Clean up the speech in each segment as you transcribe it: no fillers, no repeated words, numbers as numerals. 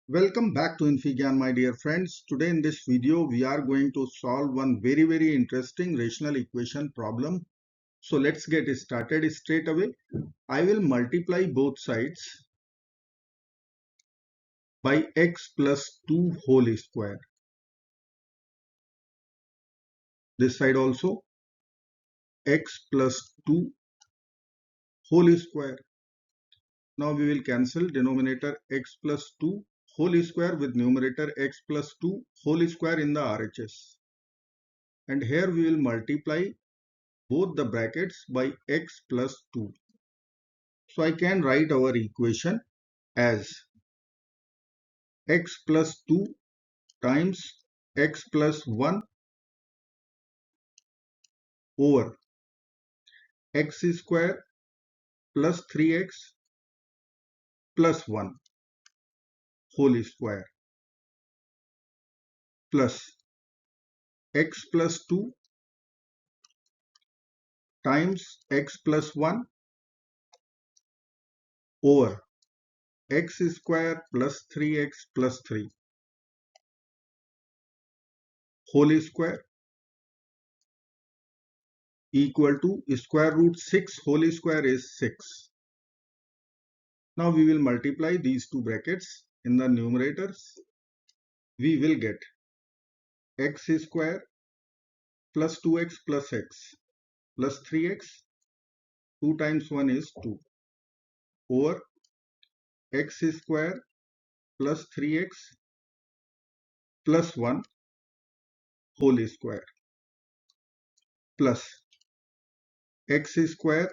Welcome back to InfyGyan, my dear friends. Today in this video we are going to solve one very interesting rational equation problem. So let's get started straight away. I will multiply both sides by x plus 2 whole square. This side also x plus 2 whole square. Now we will cancel denominator x plus 2 whole square with numerator x plus 2 whole square in the RHS. And here we will multiply both the brackets by x plus 2. So I can write our equation as x plus 2 times x plus 1 over x square plus 3x plus 1 whole square plus x plus 2 times x plus 1 over x square plus 3x plus 3 whole square equal to square root 6 whole square is 6. Now we will multiply these two brackets in the numerators. We will get x square plus 2x plus x plus 3x, 2 times 1 is 2 over x square plus 3x plus 1 whole square plus x square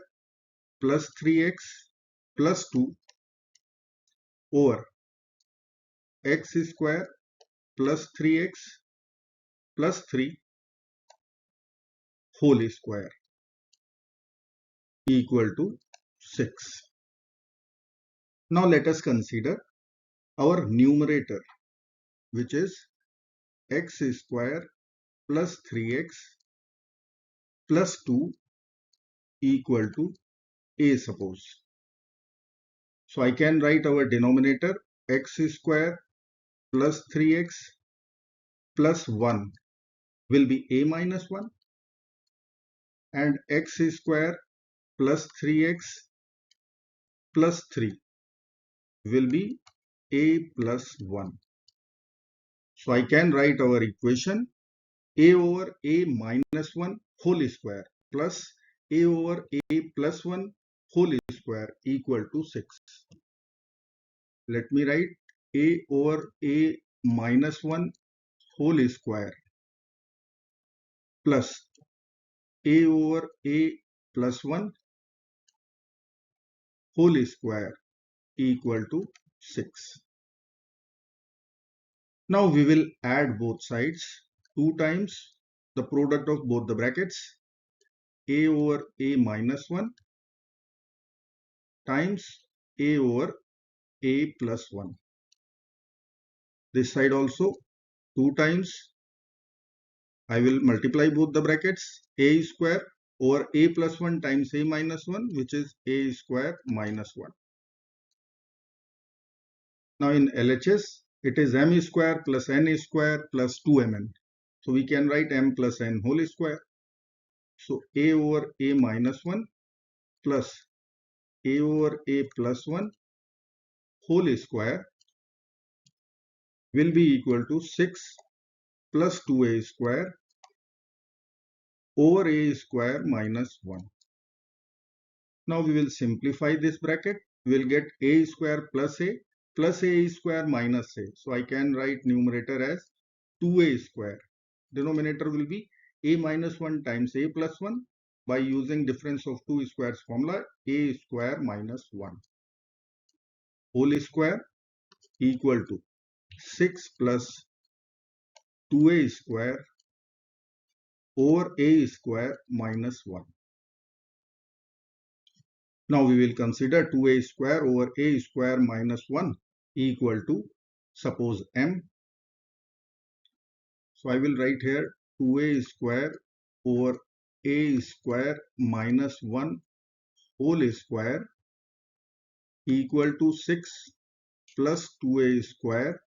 plus 3x plus 2 over x square plus 3x plus 3 whole square equal to 6. Now let us consider our numerator, which is x square plus 3x plus 2 equal to a, suppose. So I can write our denominator x square plus 3x plus 1 will be a minus 1 and x square plus 3x plus 3 will be a plus 1. So I can write our equation a over a minus 1 whole square plus a over a plus 1 whole square equal to 6. Let me write a over a minus 1 whole square plus a over a plus 1 whole square equal to 6. Now we will add both sides 2 times the product of both the brackets a over a minus 1 times a over a plus 1. This side also 2 times I will multiply both the brackets a square over a plus 1 times a minus 1, which is a square minus 1. Now in LHS it is m square plus n square plus 2mn. So we can write m plus n whole square. So a over a minus 1 plus a over a plus 1 whole square will be equal to 6 plus 2a square over a square minus 1. Now we will simplify this bracket. We will get a square plus a square minus a. So I can write numerator as 2a square. Denominator will be a minus 1 times a plus 1 by using difference of two squares formula a square minus 1 whole square equal to 6 plus 2a square over a square minus 1. Now we will consider 2a square over a square minus 1 equal to, suppose, m. So I will write here 2a square over a square minus 1 whole square equal to 6 plus 2a square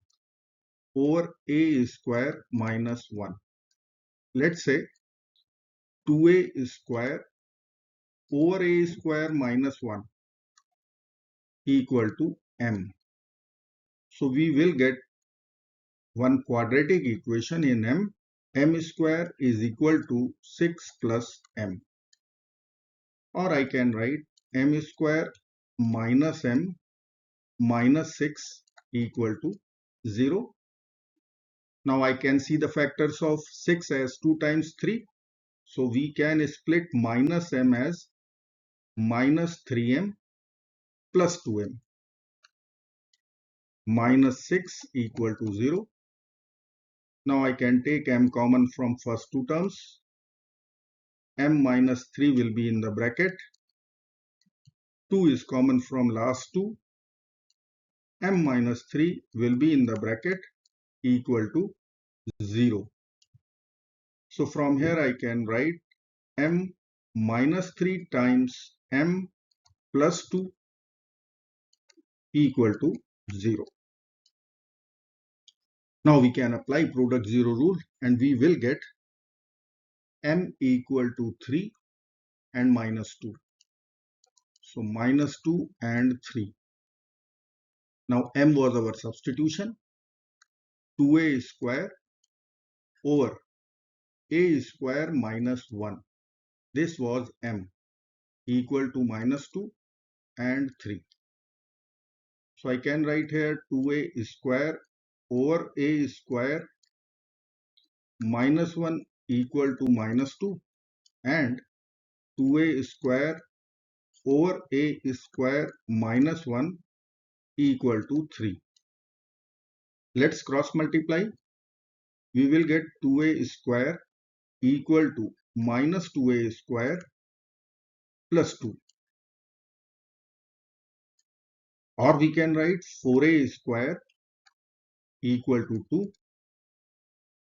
over a square minus 1. Let's say 2a square over a square minus 1 equal to m. So we will get one quadratic equation in m. M square is equal to 6 plus m. Or I can write m square minus m minus 6 equal to 0. Now I can see the factors of 6 as 2 times 3. So we can split minus m as minus 3m plus 2m. Minus 6 equal to 0. Now I can take m common from first two terms. M minus 3 will be in the bracket. 2 is common from last two. M minus 3 will be in the bracket equal to 0. So from here I can write m minus 3 times m plus 2 equal to 0. Now we can apply product 0 rule and we will get m equal to 3 and minus 2. So minus 2 and 3. Now m was our substitution. 2a square over a square minus 1. This was m equal to minus 2 and 3. So I can write here 2a square over a square minus 1 equal to minus 2 and 2a square over a square minus 1 equal to 3. Let's cross multiply. We will get 2a square equal to minus 2a square plus 2. Or we can write 4a square equal to 2.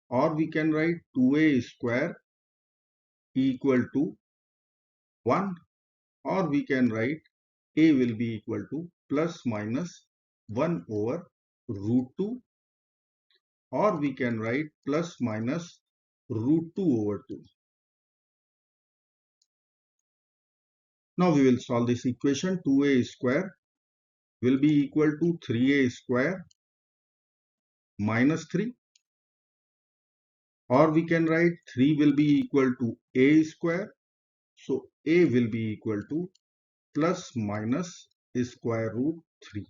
Or we can write 2a square equal to 1. Or we can write a will be equal to plus minus 1 over root 2. Or we can write plus minus root 2 over 2. Now we will solve this equation. 2a square will be equal to 3a square minus 3. Or we can write 3 will be equal to a square. So a will be equal to plus minus square root 3.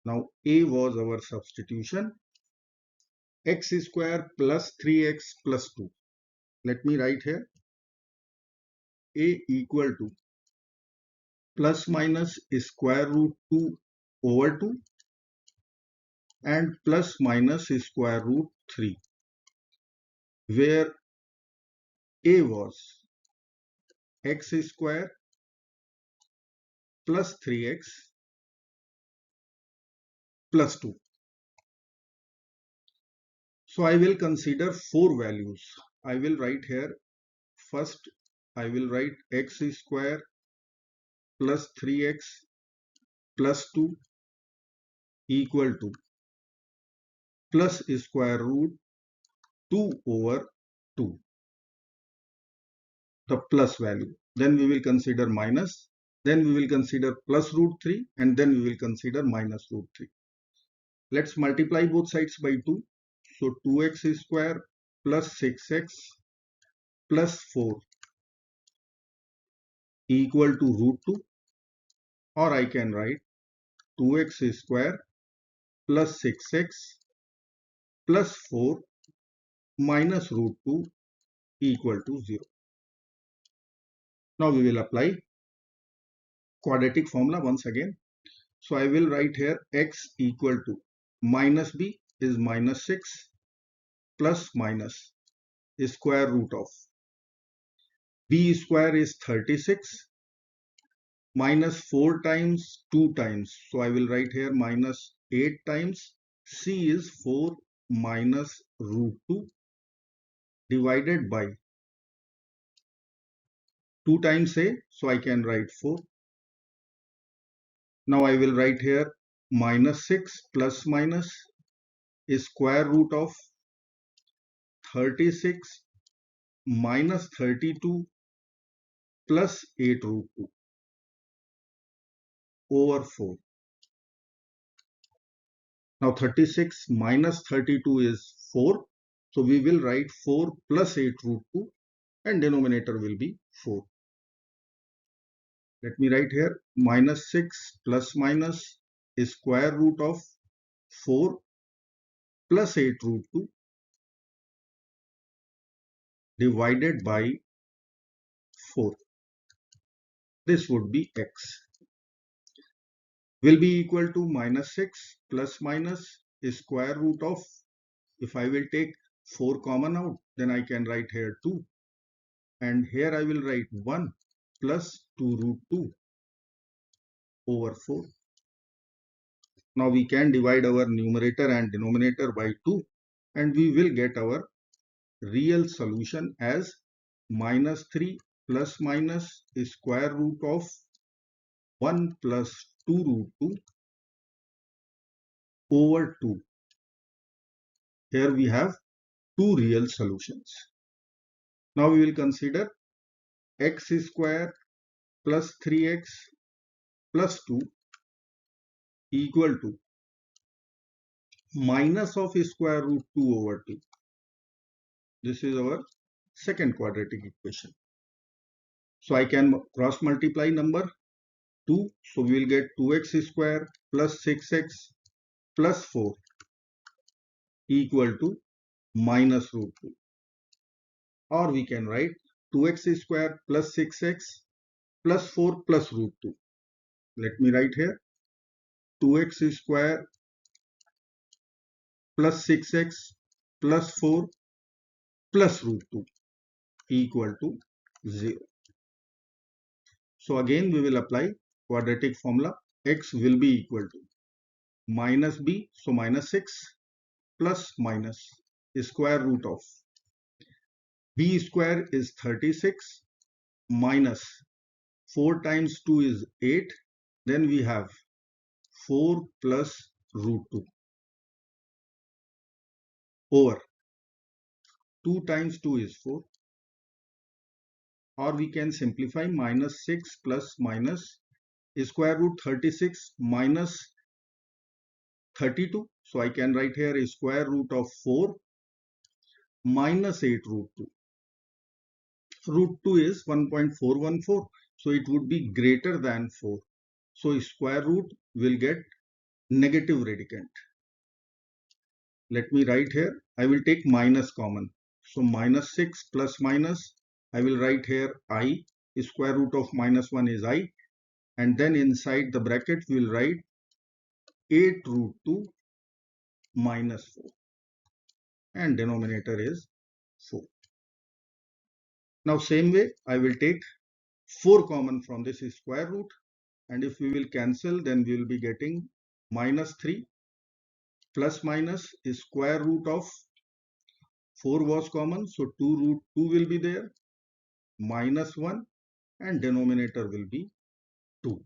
Now a was our substitution. X square plus 3x plus 2. Let me write here a equal to plus minus square root 2 over 2 and plus minus square root 3, where a was x square plus 3x plus 2. So I will consider four values. I will write here first I will write x square plus 3x plus 2 equal to plus square root 2 over 2, the plus value. Then we will consider minus, then we will consider plus root 3 and then we will consider minus root 3. Let's multiply both sides by 2. So 2x square plus 6x plus 4 equal to root 2, or I can write 2x square plus 6x plus 4 minus root 2 equal to 0. Now we will apply quadratic formula once again. So I will write here x equal to minus b is minus 6 plus minus square root of b square is 36 minus 4 times 2 times. So I will write here minus 8 times. C is 4 minus root 2 divided by 2 times a. So I can write 4. Now I will write here minus 6 plus minus is square root of 36 minus 32 plus 8 root 2 over 4. Now 36 minus 32 is 4. So we will write 4 plus 8 root 2 and denominator will be 4. Let me write here minus 6 plus minus is square root of 4 plus 8 root 2 divided by 4. This would be x. Will be equal to minus 6 plus minus is square root of, if I will take 4 common out, then I can write here 2. And here I will write 1 plus 2 root 2 over 4. Now we can divide our numerator and denominator by 2 and we will get our real solution as minus 3 plus minus is square root of 1 plus 2 root 2 over 2. Here we have two real solutions. Now we will consider x square plus 3x plus 2 equal to minus of square root 2 over 2. This is our second quadratic equation. So I can cross multiply number 2. So we will get 2x square plus 6x plus 4 equal to minus root 2. Or we can write 2x square plus 6x plus 4 plus root 2. Let me write here 2x square plus 6x plus 4 plus root 2 equal to 0. So again we will apply quadratic formula. X will be equal to minus b, so minus 6 plus minus square root of b square is 36 minus 4 times 2 is 8. Then we have 4 plus root 2 over 2 times 2 is 4. Or we can simplify minus 6 plus minus square root 36 minus 32. So I can write here a square root of 4 minus 8 root 2. Root 2 is 1.414. So it would be greater than 4. So square root will get negative radicand. Let me write here. I will take minus common. So minus 6 plus minus. I will write here I. Square root of minus 1 is I. And then inside the bracket we will write 8 root 2 minus 4. And denominator is 4. Now same way I will take 4 common from this square root, and if we will cancel then we will be getting minus 3 plus minus square root of 4 was common, so 2 root 2 will be there, minus 1, and denominator will be 2.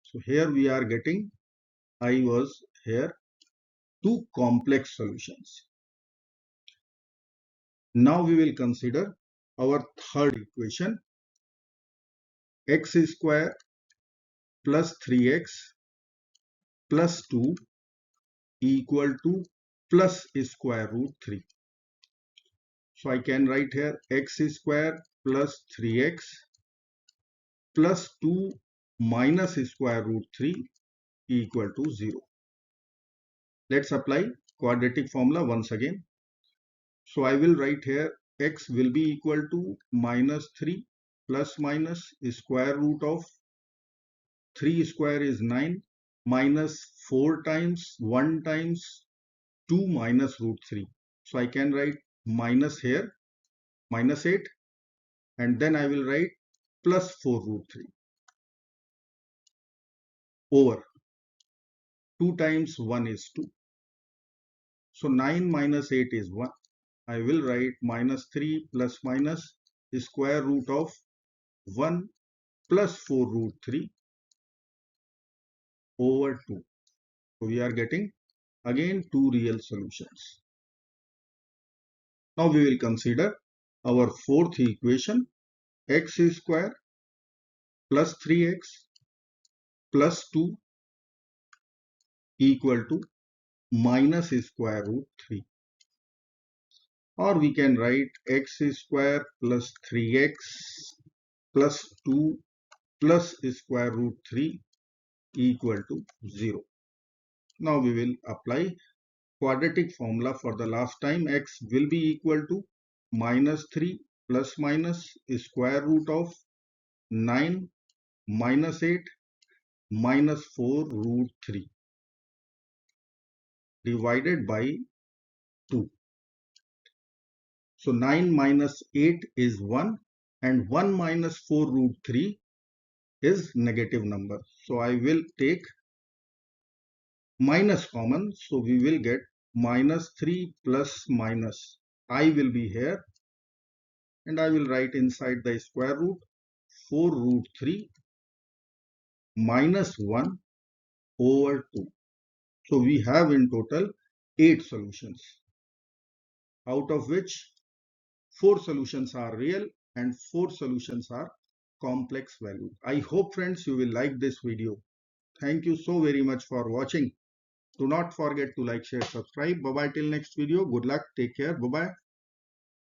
So here we are getting, I was here, two complex solutions. Now we will consider our third equation, x square plus 3x plus 2 equal to plus square root 3. So I can write here x square plus 3x plus 2 minus square root 3 equal to 0. Let's apply quadratic formula once again. So I will write here x will be equal to minus 3 plus minus square root of 3 square is 9 minus 4 times 1 times 2 minus root 3. So I can write minus here minus 8 and then I will write plus 4 root 3 over 2 times 1 is 2. So 9 minus 8 is 1. I will write minus 3 plus minus square root of 1 plus 4 root 3 over 2. So we are getting again two real solutions. Now we will consider our fourth equation, x square plus 3x plus 2 equal to minus square root 3. Or we can write x square plus 3x plus 2 plus square root 3 equal to 0. Now we will apply quadratic formula for the last time. X will be equal to minus 3 plus minus square root of 9 minus 8 minus 4 root 3 divided by 2. So 9 minus 8 is 1 and 1 minus 4 root 3 is negative number. So I will take minus common. So we will get minus 3 plus minus. I will be here and I will write inside the square root 4 root 3 minus 1 over 2. So we have in total 8 solutions, out of which 4 solutions are real and 4 solutions are complex value. I hope friends you will like this video. Thank you so very much for watching. Do not forget to like, share, subscribe. Bye bye till next video. Good luck. Take care. Bye bye.